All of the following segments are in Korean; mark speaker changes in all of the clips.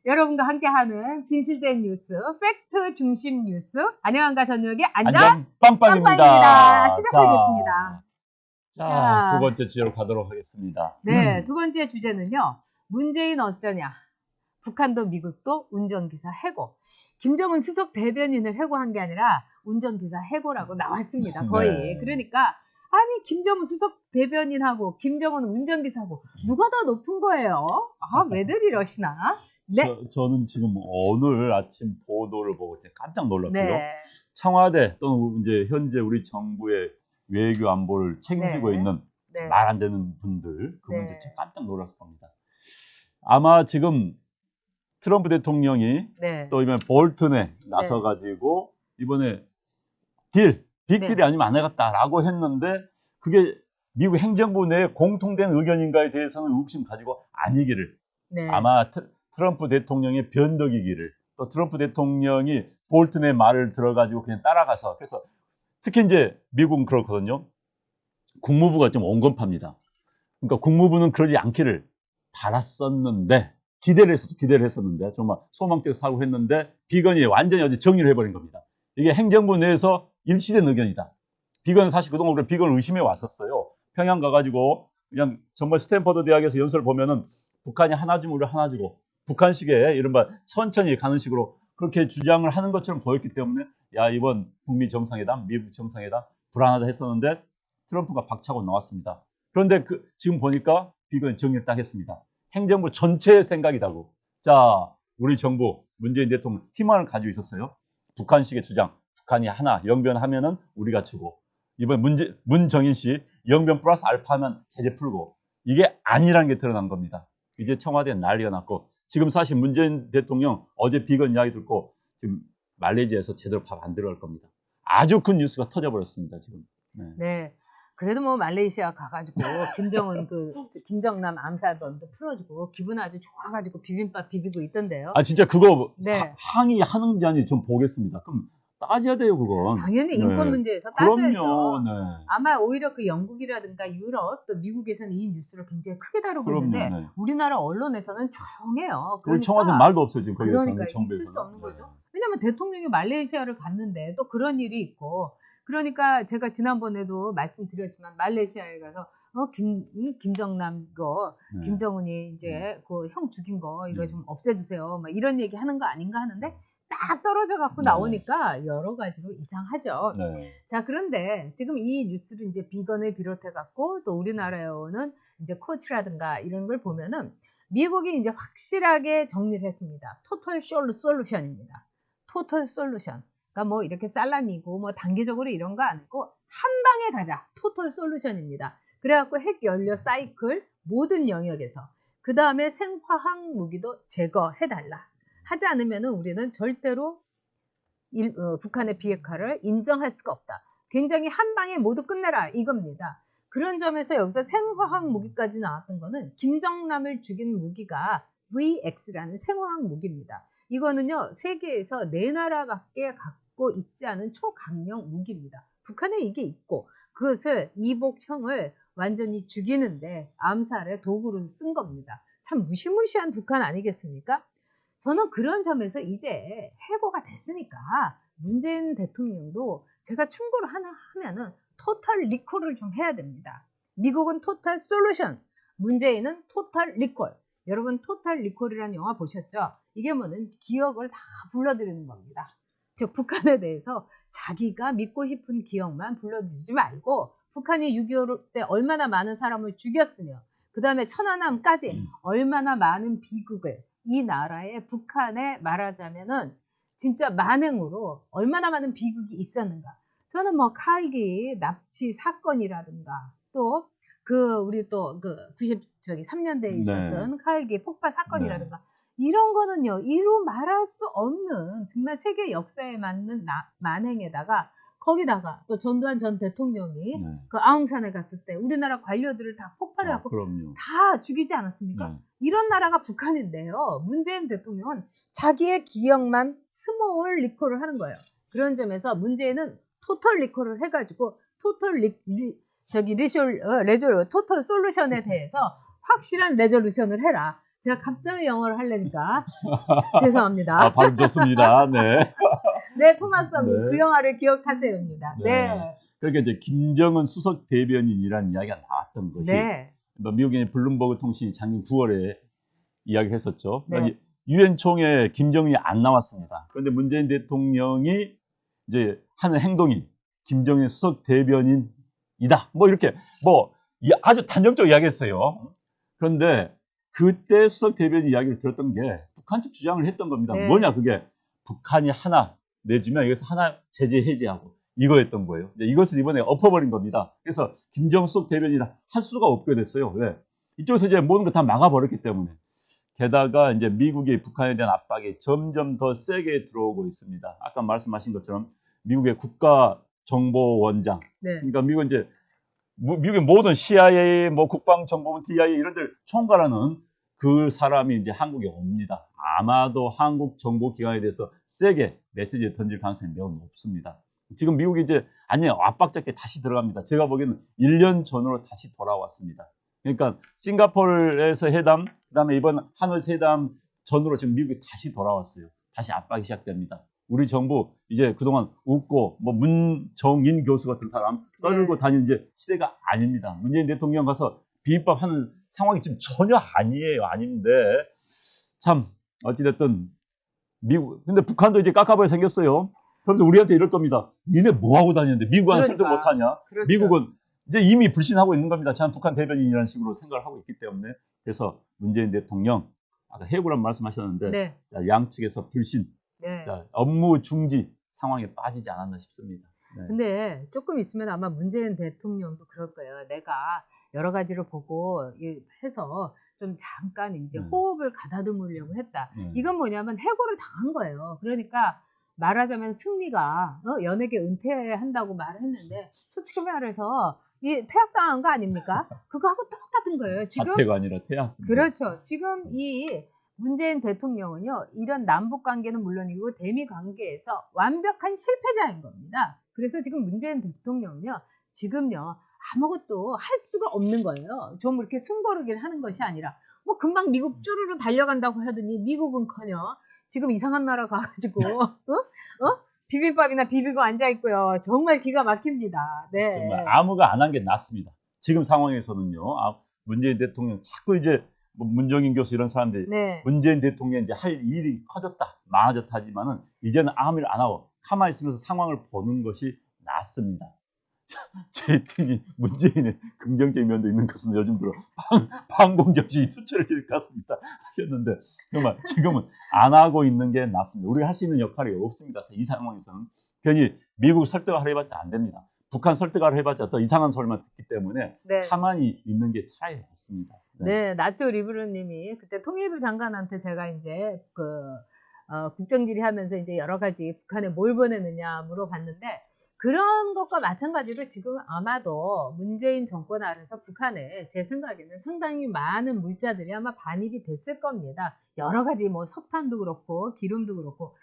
Speaker 1: 여러분과 함께하는 진실된 뉴스, 팩트 중심 뉴스, 안녕한가 저녁에 안전
Speaker 2: 빵빵입니다.
Speaker 1: 시작하겠습니다.
Speaker 2: 자, 두 번째 주제로 가도록 하겠습니다.
Speaker 1: 네, 두 번째 주제는요. 문재인 어쩌냐. 북한도 미국도 운전기사 해고. 김정은 수석 대변인을 해고한 게 아니라 운전기사 해고라고 나왔습니다. 거의.
Speaker 2: 네.
Speaker 1: 그러니까 아니 김정은 수석 대변인하고 김정은 운전기사하고 누가 더 높은 거예요? 아, 왜들 이러시나? 네.
Speaker 2: 저는 지금 오늘 아침 보도를 보고 깜짝 놀랐고요.
Speaker 1: 네.
Speaker 2: 청와대 또는 이제 현재 우리 정부의 외교 안보를 책임지고
Speaker 1: 네.
Speaker 2: 있는
Speaker 1: 네.
Speaker 2: 말 안 되는 분들, 그분들
Speaker 1: 네.
Speaker 2: 참 깜짝 놀랐을 겁니다. 아마 지금 트럼프 대통령이
Speaker 1: 네.
Speaker 2: 또 이번에 볼튼에 나서가지고 이번에 빅딜이
Speaker 1: 네.
Speaker 2: 아니면 안 하겠다라고 했는데 그게 미국 행정부 내에 공통된 의견인가에 대해서는 의구심 가지고 아니기를.
Speaker 1: 네.
Speaker 2: 아마 트럼프 대통령의 변덕이기를, 또 트럼프 대통령이 볼튼의 말을 들어가지고 그냥 따라가서, 그래서 특히 이제 미국은 그렇거든요. 국무부가 좀 온건파입니다. 그러니까 국무부는 그러지 않기를 바랐었는데, 기대를 했었는데, 정말 소망적 사고를 했는데, 비건이 완전히 어제 정리를 해버린 겁니다. 이게 행정부 내에서 일치된 의견이다. 비건은 사실 그동안 우리가 비건을 의심해 왔었어요. 평양 가가지고 그냥 정말 스탠퍼드 대학에서 연설을 보면은 북한이 하나 주면 우리 하나 주고, 북한식의 이른바 천천히 가는 식으로 그렇게 주장을 하는 것처럼 보였기 때문에 야, 이번 북미 정상회담, 미국 정상회담 불안하다 했었는데 트럼프가 박차고 나왔습니다. 그런데 지금 보니까 비건 정리를 딱 했습니다. 행정부 전체의 생각이다고. 자, 우리 정부 문재인 대통령 희망을 가지고 있었어요. 북한식의 주장, 북한이 하나 영변하면은 우리가 주고, 이번 문정인 씨 영변 플러스 알파면 제재 풀고, 이게 아니라는 게 드러난 겁니다. 이제 청와대는 난리가 났고, 지금 사실 문재인 대통령 어제 비건 이야기 듣고 지금 말레이시아에서 제대로 밥 안 들어갈 겁니다. 아주 큰 뉴스가 터져버렸습니다, 지금. 네.
Speaker 1: 네. 그래도 뭐 말레이시아 가가지고 김정은 김정남 암살범도 풀어주고 기분 아주 좋아가지고 비빔밥 비비고 있던데요.
Speaker 2: 아, 진짜 그거
Speaker 1: 네.
Speaker 2: 항의하는지 아닌지 좀 보겠습니다. 그럼 따져야 돼요, 그건.
Speaker 1: 당연히 인권 문제에서 따져야죠.
Speaker 2: 그럼요. 네.
Speaker 1: 아마 오히려 그 영국이라든가 유럽 또 미국에서는 이 뉴스를 굉장히 크게 다루고
Speaker 2: 그럼요,
Speaker 1: 있는데
Speaker 2: 네.
Speaker 1: 우리나라 언론에서는 조용해요.
Speaker 2: 우리 청와대 말도 없어요, 지금 거기에서는.
Speaker 1: 그러니까 있을 수 없는
Speaker 2: 네.
Speaker 1: 거죠. 왜냐하면 대통령이 말레이시아를 갔는데 또 그런 일이 있고, 그러니까 제가 지난번에도 말씀드렸지만 말레이시아에 가서 김정남 이거
Speaker 2: 네.
Speaker 1: 김정은이 이제 그 형 죽인 거 이거 좀 없애주세요. 막 이런 얘기 하는 거 아닌가 하는데 딱 떨어져 갖고 나오니까 여러 가지로 이상하죠.
Speaker 2: 네.
Speaker 1: 자, 그런데 지금 이 뉴스를 이제 비건을 비롯해 갖고 또 우리나라에 오는 이제 코치라든가 이런 걸 보면은 미국이 이제 확실하게 정리를 했습니다. 토털 솔루션입니다. 토털 솔루션. 그러니까 뭐 이렇게 살라미고 뭐 단계적으로 이런 거 아니고 한 방에 가자. 토털 솔루션입니다. 그래갖고 핵 연료 사이클 모든 영역에서, 그 다음에 생화학 무기도 제거해달라. 하지 않으면 우리는 절대로 북한의 비핵화를 인정할 수가 없다. 굉장히 한 방에 모두 끝내라 이겁니다. 그런 점에서 여기서 생화학 무기까지 나왔던 거는 김정남을 죽인 무기가 VX라는 생화학 무기입니다. 이거는요, 세계에서 4나라밖에 갖고 있지 않은 초강력 무기입니다. 북한에 이게 있고 그것을 이복형을 완전히 죽이는데 암살의 도구로 쓴 겁니다. 참 무시무시한 북한 아니겠습니까? 저는 그런 점에서 이제 해고가 됐으니까 문재인 대통령도 제가 충고를 하나 하면은 토탈 리콜을 좀 해야 됩니다. 미국은 토탈 솔루션, 문재인은 토탈 리콜. 여러분 토탈 리콜이라는 영화 보셨죠? 이게 뭐는 기억을 다 불러들이는 겁니다. 즉 북한에 대해서 자기가 믿고 싶은 기억만 불러들이지 말고, 북한이 6.25 때 얼마나 많은 사람을 죽였으며 그 다음에 천안함까지 얼마나 많은 비극을 이 나라에, 북한에 말하자면은 진짜 만행으로 얼마나 많은 비극이 있었는가. 저는 뭐 카이기 납치 사건이라든가 또 우리 또 93년대에 있었던 카이기 폭파 사건이라든가 이런 거는요, 이루 말할 수 없는 정말 세계 역사에 맞는 만행에다가 거기다가 또 전두환 전 대통령이 그 아웅산에 갔을 때 우리나라 관료들을 다 폭발해갖고 다 죽이지 않았습니까? 이런 나라가 북한인데요. 문재인 대통령은 자기의 기억만 스몰 리콜을 하는 거예요. 그런 점에서 문재인은 토털 리콜을 해가지고 토털 토털 솔루션에 대해서 확실한 레졸루션을 해라. 제가 갑자기 영어를 하려니까 죄송합니다.
Speaker 2: 아, 발음 좋습니다. 네.
Speaker 1: 네, 토마스님
Speaker 2: 네.
Speaker 1: 그 영화를 기억하세요입니다. 네.
Speaker 2: 그러니까 이제 김정은 수석 대변인이라는 이야기가 나왔던 것이
Speaker 1: 네.
Speaker 2: 미국의 블룸버그 통신이 작년 9월에 이야기했었죠.
Speaker 1: 네.
Speaker 2: 유엔 총회에 김정은이 안 나왔습니다. 그런데 문재인 대통령이 이제 하는 행동이 김정은 수석 대변인이다. 뭐 이렇게 뭐 아주 단정적으로 이야기했어요. 그런데 그때 수석 대변인 이야기를 들었던 게 북한 측 주장을 했던 겁니다.
Speaker 1: 네.
Speaker 2: 뭐냐 그게 북한이 하나 내주면 여기서 하나 제재 해제하고 이거였던 거예요. 이것을 이번에 엎어버린 겁니다. 그래서 김정은 수석 대변인을 할 수가 없게 됐어요. 왜? 이쪽에서 이제 모든 걸 다 막아버렸기 때문에. 게다가 이제 미국이 북한에 대한 압박이 점점 더 세게 들어오고 있습니다. 아까 말씀하신 것처럼 미국의 국가정보원장,
Speaker 1: 네.
Speaker 2: 그러니까 미국은 이제 미국의 모든 CIA, 뭐 국방정보원, DIA 이런 데를 총괄하는 그 사람이 이제 한국에 옵니다. 아마도 한국 정보기관에 대해서 세게 메시지를 던질 가능성이 매우 높습니다. 지금 미국이 이제 아니에요. 압박자께 다시 들어갑니다. 제가 보기에는 1년 전으로 다시 돌아왔습니다. 그러니까 싱가포르에서 회담, 그다음에 이번 하노이 회담 전으로 지금 미국이 다시 돌아왔어요. 다시 압박이 시작됩니다. 우리 정부 이제 그동안 웃고 뭐 문정인 교수 같은 사람 떠들고
Speaker 1: 네.
Speaker 2: 다니는 이제 시대가 아닙니다. 문재인 대통령 가서 비빔밥 하는 상황이 지금 전혀 아니에요. 아닌데 참 어찌됐든 미국 근데 북한도 이제 깎아버려 생겼어요. 그러면서 우리한테 이럴 겁니다. 니네 뭐 하고 다니는데 미국은 설득
Speaker 1: 그러니까.
Speaker 2: 못하냐?
Speaker 1: 그렇죠.
Speaker 2: 미국은 이제 이미 불신하고 있는 겁니다. 저는 북한 대변인이라는 식으로 생각을 하고 있기 때문에 그래서 문재인 대통령 아까 해고란 말씀하셨는데
Speaker 1: 네.
Speaker 2: 자, 양측에서 불신,
Speaker 1: 네.
Speaker 2: 자, 업무 중지 상황에 빠지지 않았나 싶습니다. 네.
Speaker 1: 근데 조금 있으면 아마 문재인 대통령도 그럴 거예요. 내가 여러 가지를 보고 해서 좀 잠깐 이제 호흡을 가다듬으려고 했다. 이건 뭐냐면 해고를 당한 거예요. 그러니까 말하자면 승리가 연예계 은퇴한다고 말을 했는데 솔직히 말해서 이 퇴학당한 거 아닙니까? 그거하고 똑같은 거예요. 지금
Speaker 2: 사퇴가 아니라 퇴학.
Speaker 1: 그렇죠. 지금 이 문재인 대통령은요, 이런 남북 관계는 물론이고 대미 관계에서 완벽한 실패자인 겁니다. 그래서 지금 문재인 대통령은요, 지금요, 아무것도 할 수가 없는 거예요. 좀 이렇게 숨고르기를 하는 것이 아니라, 뭐 금방 미국 쭈루루 달려간다고 하더니 미국은커녕 지금 이상한 나라 가가지고, 비빔밥이나 비비고 앉아있고요. 정말 기가 막힙니다. 네.
Speaker 2: 정말 아무가 안 한 게 낫습니다. 지금 상황에서는요, 문재인 대통령 자꾸 이제 뭐 문정인 교수 이런 사람들이
Speaker 1: 네.
Speaker 2: 문재인 대통령이 이제 할 일이 커졌다, 많아졌다 하지만은 이제는 아무 일 안 하고 가만히 있으면서 상황을 보는 것이 낫습니다. 제 팀이 문재인의 긍정적인 면도 있는 것 같습니다. 요즘 들어 방공정신이 투철을 지을 것 같습니다 하셨는데 정말 지금은 안 하고 있는 게 낫습니다. 우리가 할 수 있는 역할이 없습니다. 이 상황에서는 괜히 미국 설득하려 해봤자 안 됩니다. 북한 설득하려 해봤자 더 이상한 소리만 듣기 때문에
Speaker 1: 네.
Speaker 2: 가만히 있는 게 차라리 낫습니다.
Speaker 1: 네, 나초 리브로님이 그때 통일부 장관한테 제가 이제 국정질의 하면서 이제 여러 가지 북한에 뭘 보내느냐 물어봤는데 그런 것과 마찬가지로 지금 아마도 문재인 정권 아래서 북한에 제 생각에는 상당히 많은 물자들이 아마 반입이 됐을 겁니다. 여러 가지 뭐 석탄도 그렇고 기름도 그렇고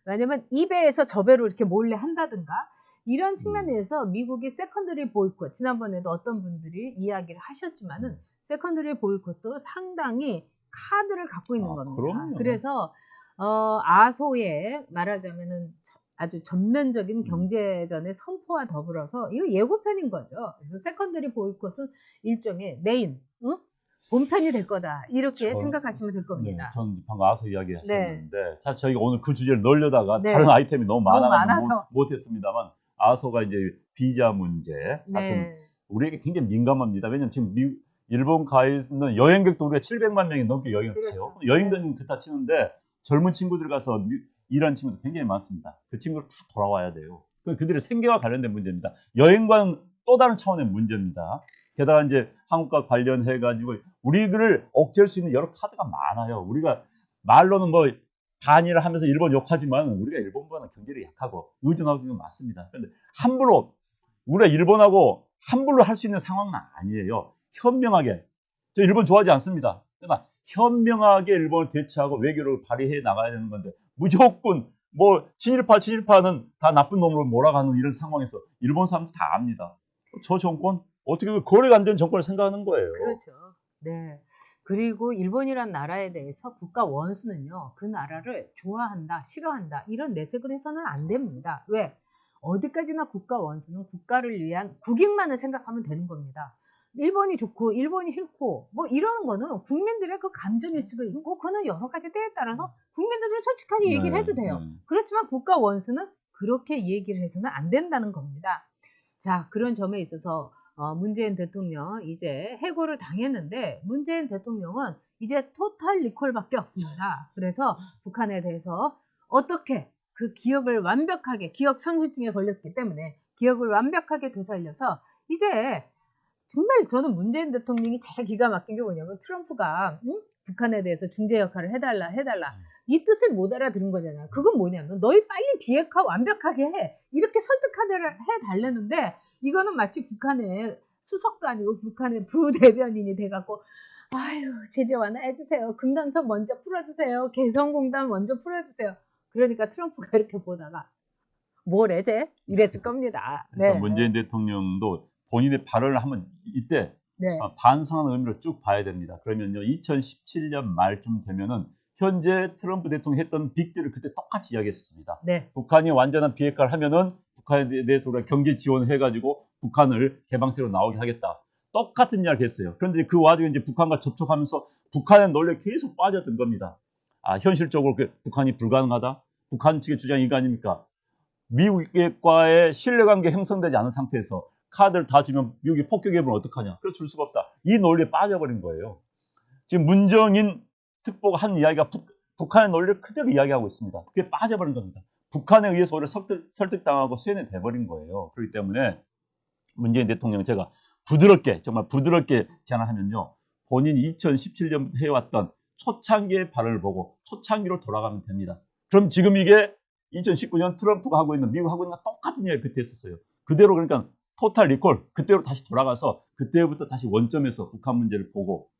Speaker 1: 왜냐면 이 배에서 저 배로 이렇게 몰래 한다든가 이런 측면에서 미국이 세컨더리 보이콧 지난번에도 어떤 분들이 이야기를 하셨지만은 세컨더리 보이콧도 상당히 카드를 갖고 있는 겁니다.
Speaker 2: 그럼요.
Speaker 1: 그래서 아소에 말하자면은 아주 전면적인 경제전의 선포와 더불어서 이거 예고편인 거죠. 그래서 세컨더리 보이콧은 일종의 메인, 본편이 될 거다. 이렇게 생각하시면 될 겁니다.
Speaker 2: 네, 전 방금 아소 이야기 하셨는데 사실 저희가 오늘 그 주제를 넣으려다가
Speaker 1: 네.
Speaker 2: 다른 아이템이 너무 많아서
Speaker 1: 많아서.
Speaker 2: 못했습니다만 아소가 이제 비자 문제 같은
Speaker 1: 네.
Speaker 2: 우리에게 굉장히 민감합니다. 왜냐하면 지금 일본 가 있는 여행객도 우리가 700만 명이 넘게 여행을
Speaker 1: 그렇죠.
Speaker 2: 해요. 여행들은 그렇다 치는데 젊은 친구들 가서 일하는 친구들 굉장히 많습니다. 그 친구들 다 돌아와야 돼요. 그들의 생계와 관련된 문제입니다. 여행과는 또 다른 차원의 문제입니다. 게다가 이제 한국과 관련해가지고 우리를 억제할 수 있는 여러 카드가 많아요. 우리가 말로는 뭐 반일을 하면서 일본 욕하지만 우리가 일본보다는 경제력이 약하고 의존하기는 맞습니다. 그런데 함부로 우리가 일본하고 함부로 할 수 있는 상황은 아니에요. 현명하게. 저 일본 좋아하지 않습니다. 그러나 현명하게 일본을 대처하고 외교를 발휘해 나가야 되는 건데 무조건 뭐 친일파는 다 나쁜 놈으로 몰아가는 이런 상황에서 일본 사람들 다 압니다. 저 정권 어떻게 거래가 안 된 정권을 생각하는 거예요.
Speaker 1: 그렇죠. 네. 그리고 일본이란 나라에 대해서 국가 원수는요, 그 나라를 좋아한다, 싫어한다, 이런 내색을 해서는 안 됩니다. 왜? 어디까지나 국가 원수는 국가를 위한 국익만을 생각하면 되는 겁니다. 일본이 좋고, 일본이 싫고, 뭐 이러는 거는 국민들의 그 감정일 수가 있고, 그거는 여러 가지 때에 따라서 국민들은 솔직하게 얘기를 해도 돼요. 그렇지만 국가 원수는 그렇게 얘기를 해서는 안 된다는 겁니다. 자, 그런 점에 있어서 문재인 대통령 이제 해고를 당했는데 문재인 대통령은 이제 토탈 리콜밖에 없습니다. 그래서 북한에 대해서 어떻게 그 기억을 완벽하게 기억 상실증에 걸렸기 때문에 기억을 완벽하게 되살려서 이제 정말 저는 문재인 대통령이 제일 기가 막힌 게 뭐냐면 트럼프가 북한에 대해서 중재 역할을 해달라 이 뜻을 못 알아들은 거잖아요. 그건 뭐냐면 너희 빨리 비핵화 완벽하게 해 이렇게 해달라는데 이거는 마치 북한의 수석도 아니고 북한의 부대변인이 돼갖고 아유 제재 완화해주세요. 금강석 먼저 풀어주세요. 개성공단 먼저 풀어주세요. 그러니까 트럼프가 이렇게 보다가 뭘 쟤? 이랬을 겁니다.
Speaker 2: 그러니까 문재인 대통령도 본인의 발언을 한번 이때
Speaker 1: 네.
Speaker 2: 반성하는 의미로 쭉 봐야 됩니다. 그러면요, 2017년 말쯤 되면은 현재 트럼프 대통령이 했던 빅딜을 그때 똑같이 이야기했습니다.
Speaker 1: 네.
Speaker 2: 북한이 완전한 비핵화를 하면은 북한에 대해서 우리가 경제 지원을 해가지고 북한을 개방세로 나오게 하겠다. 똑같은 이야기 했어요. 그런데 그 와중에 이제 북한과 접촉하면서 북한의 논리에 계속 빠졌던 겁니다. 아, 현실적으로 북한이 불가능하다? 북한 측의 주장이 이거 아닙니까? 미국과의 신뢰관계 형성되지 않은 상태에서 카드를 다 주면 미국이 폭격해보면 어떡하냐. 그래서 줄 수가 없다. 이 논리에 빠져버린 거예요. 지금 문정인 특보가 한 이야기가 북한의 논리를 그대로 이야기하고 있습니다. 그게 빠져버린 겁니다. 북한에 의해서 오히려 설득당하고 수혜는 돼버린 거예요. 그렇기 때문에 문재인 대통령 제가 부드럽게 정말 부드럽게 제안하면요. 본인이 2017년부터 해왔던 초창기의 발언을 보고 초창기로 돌아가면 됩니다. 그럼 지금 이게 2019년 트럼프가 하고 있는 미국 하고 있는 똑같은 이야기 그때 했었어요. 그대로 그러니까 토탈 리콜 그때로 다시 돌아가서 그때부터 다시 원점에서 북한 문제를 보고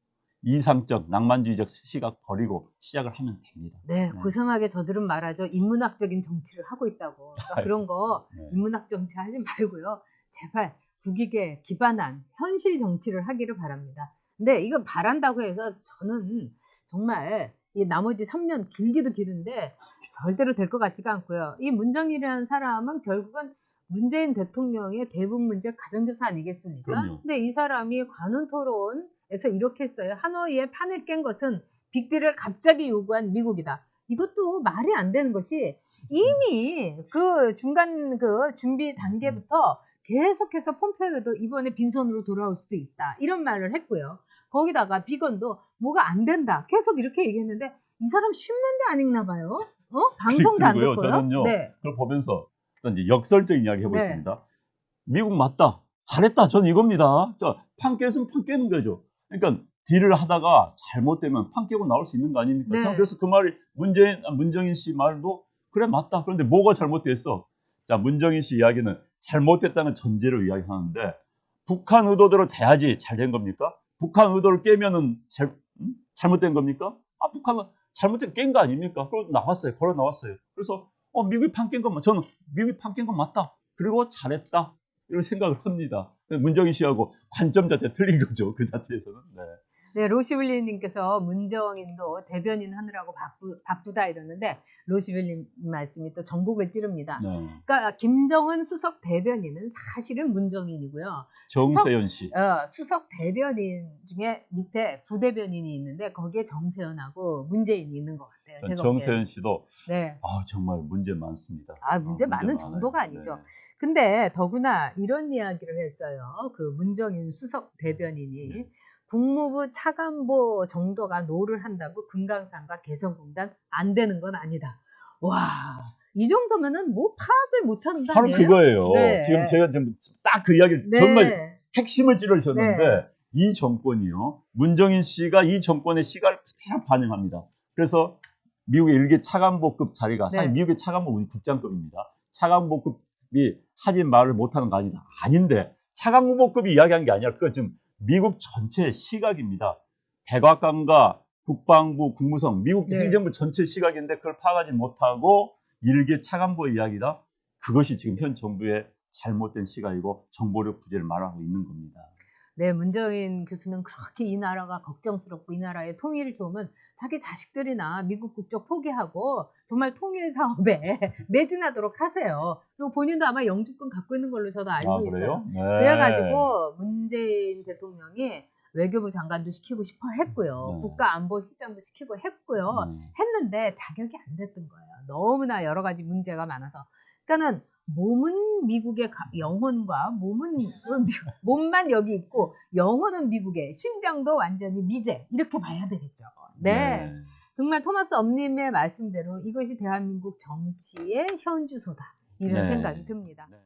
Speaker 2: 이상적 낭만주의적 시각 버리고 시작을 하면 됩니다.
Speaker 1: 네, 고상하게 저들은 말하죠. 인문학적인 정치를 하고 있다고. 그러니까 그런 거 인문학 정치 하지 말고요. 제발 국익에 기반한 현실 정치를 하기를 바랍니다. 근데 이거 바란다고 해서 저는 정말 이 나머지 3년 길기도 기른데 절대로 될 것 같지가 않고요. 이 문정일이라는 사람은 결국은 문재인 대통령의 대북 문제 가정교사 아니겠습니까?
Speaker 2: 그럼요.
Speaker 1: 근데 이 사람이 관훈 토론에서 이렇게 했어요. 하노이에 판을 깬 것은 빅딜을 갑자기 요구한 미국이다. 이것도 말이 안 되는 것이 이미 그 중간 그 준비 단계부터 계속해서 폼페이오도 이번에 빈손으로 돌아올 수도 있다. 이런 말을 했고요. 거기다가 비건도 뭐가 안 된다. 계속 이렇게 얘기했는데 이 사람 신문도 안 읽나 봐요. 방송도 안 듣고요.
Speaker 2: 저는요.
Speaker 1: 네.
Speaker 2: 그걸 보면서 이제 역설적인 이야기 해보겠습니다. 미국 맞다. 잘했다. 저는 이겁니다. 판 깨으면 판 깨는 거죠. 그러니까 딜을 하다가 잘못되면 판 깨고 나올 수 있는 거 아닙니까?
Speaker 1: 네.
Speaker 2: 그래서 그 말이 문정인 씨 말도 그래 맞다. 그런데 뭐가 잘못됐어? 자, 문정인 씨 이야기는 잘못됐다는 전제로 이야기하는데 북한 의도대로 돼야지 잘 된 겁니까? 북한 의도를 깨면은 잘못된 겁니까? 아, 북한은 잘못된 깬 거 아닙니까? 그러고 나왔어요. 걸어 나왔어요. 그래서 미국이 판 깬 건 저는 미국이 판 깬 건 맞다. 그리고 잘했다. 이런 생각을 합니다. 문정인 씨하고 관점 자체 틀린 거죠. 그 자체에서는. 네.
Speaker 1: 네, 로시빌리님께서 문정인도 대변인 하느라고 바쁘다 이러는데 로시빌리 말씀이 또 전곡을 찌릅니다.
Speaker 2: 네.
Speaker 1: 그러니까 김정은 수석 대변인은 사실은 문정인이고요.
Speaker 2: 정세현 씨.
Speaker 1: 수석 대변인 중에 밑에 부대변인이 있는데 거기에 정세현하고 문재인이 있는 것 같아요. 제가
Speaker 2: 정세현 씨도
Speaker 1: 네.
Speaker 2: 정말 문제 많습니다.
Speaker 1: 문제 많은 정도가 아니죠.
Speaker 2: 네.
Speaker 1: 근데 더구나 이런 이야기를 했어요. 그 문정인 수석 대변인이
Speaker 2: 네.
Speaker 1: 국무부 차관보 정도가 노를 한다고 금강산과 개성공단 안 되는 건 아니다. 와, 이 정도면은 뭐 파악을 못하는 거
Speaker 2: 바로
Speaker 1: 아니에요?
Speaker 2: 그거예요.
Speaker 1: 네.
Speaker 2: 지금 제가 딱 그 이야기를
Speaker 1: 네.
Speaker 2: 정말 핵심을 찌르셨는데
Speaker 1: 네.
Speaker 2: 이 정권이요. 문정인 씨가 이 정권의 시각을 그대로 반영합니다. 그래서 미국의 일개 차관보급 자리가 사실 미국의 차관보급이 국장급입니다. 차관보급이 하지 말을 못하는 거 아니다. 아닌데 차관보급이 이야기한 게 아니라 그거 지금 미국 전체의 시각입니다. 백악관과 국방부, 국무성, 미국 행정부 전체 시각인데 그걸 파악하지 못하고 일개 차관보 이야기다. 그것이 지금 현 정부의 잘못된 시각이고 정보력 부재를 말하고 있는 겁니다.
Speaker 1: 네, 문재인 교수는 그렇게 이 나라가 걱정스럽고 이 나라의 통일을 좋으면 자기 자식들이나 미국 국적 포기하고 정말 통일 사업에 매진하도록 하세요. 그리고 본인도 아마 영주권 갖고 있는 걸로 저도 알고
Speaker 2: 아, 그래요?
Speaker 1: 있어요.
Speaker 2: 네.
Speaker 1: 그래가지고 문재인 대통령이 외교부 장관도 시키고 싶어 했고요.
Speaker 2: 네.
Speaker 1: 국가안보실장도 시키고 했고요. 했는데 자격이 안 됐던 거예요. 너무나 여러 가지 문제가 많아서. 그러니까는 몸은 미국의 영혼과 몸만 여기 있고 영혼은 미국의, 심장도 완전히 미제, 이렇게 봐야 되겠죠. 네. 정말 토마스 엄님의 말씀대로 이것이 대한민국 정치의 현주소다, 이런
Speaker 2: 네.
Speaker 1: 생각이 듭니다.
Speaker 2: 네.